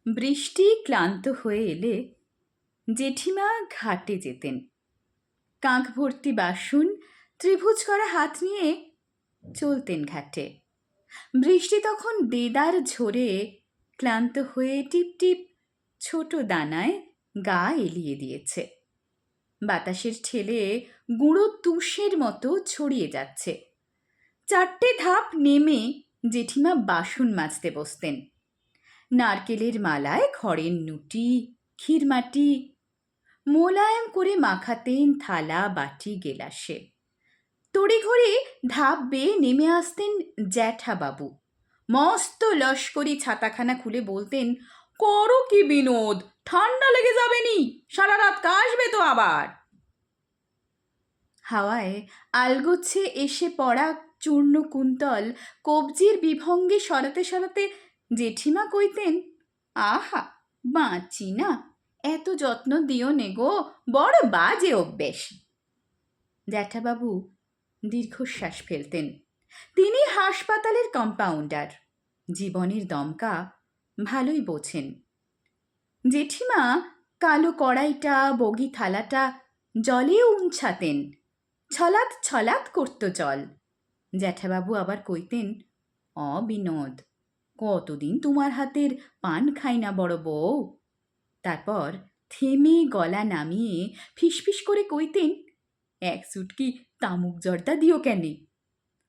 বৃষ্টি ক্লান্ত হয়ে এলে জেঠিমা ঘাটে যেতেন। কাঁখ ভর্তি বাসন ত্রিভুজ করা হাত নিয়ে চলতেন ঘাটে। বৃষ্টি তখন দেদার ঝরে ক্লান্ত হয়ে টিপ টিপ ছোট দানায় গা এলিয়ে দিয়েছে। বাতাসের ঠেলে গুঁড়ো তুষের মতো ছড়িয়ে যাচ্ছে। 4টে ধাপ নেমে জেঠিমা বাসন মাজতে বসতেন। নারকেলের মালায় খড়ের নুটি, ক্ষীরমাটি মোলায়েম করে মাখাতেন থালা, বাটি, গেলাসে। তড়িঘড়ি ধাপ বেয়ে নেমে আসতেন জ্যাঠাবাবু। মস্ত লস্করি ছাতাখানা খুলে বলতেন, করো কি বিনোদ, ঠান্ডা লেগে যাবে নি, সারা রাত কাশবে তো আবার। হাওয়ায় আলগোছে এসে পড়া চূর্ণ কুন্তল কবজির বিভঙ্গে সরাতে সরাতে জেঠিমা কইতেন, আহা বাঁচি না, এত যত্ন দিও নে গো, বড় বাজে অভ্যেস। জ্যাঠাবাবু দীর্ঘশ্বাস ফেলতেন। তিনি হাসপাতালের কম্পাউন্ডার, জীবনের দমকা ভালোই বোঝেন। জেঠিমা কালো কড়াইটা, বগি থালাটা জলে উঞ্ছাতেন। ছলাৎ ছলাৎ করত জল। জ্যাঠাবাবু আবার কইতেন, বিনোদ, কতদিন তোমার হাতের পান খাই না বড় বউ। তারপর থেমে গলা নামিয়ে ফিসফিস করে কইতেন, এক চুটকি তামুক জর্দা দিও কেনে।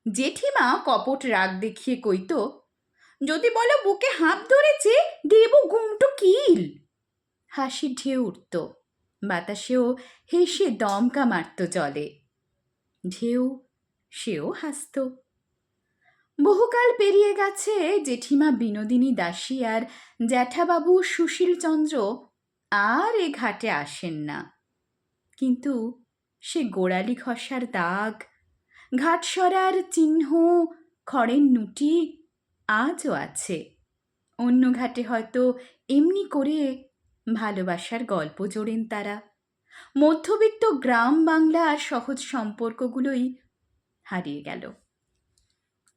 জেঠিমা কপট রাগ দেখিয়ে কইত, যদি বলো বুকে হাঁপ ধরেছে, দেব গুমটো কিল। হাসির ঢেউ উঠত, বাতাসেও হেসে দমকা মারত জলে। ঢেউ সেও হাসত। বহুকাল পেরিয়ে গেছে জেঠিমা বিনোদিনী দাসী আর জ্যাঠাবাবু সুশীলচন্দ্র আর এ ঘাটে আসেন না। কিন্তু সে গোড়ালি ঘষার দাগ, ঘাট সরার চিহ্ন, খড়ের নুটি আজও আছে। অন্য ঘাটে হয়তো এমনি করে ভালোবাসার গল্প জোড়েন তারা। মধ্যবিত্ত গ্রাম বাংলার সহজ সম্পর্কগুলোই হারিয়ে গেল।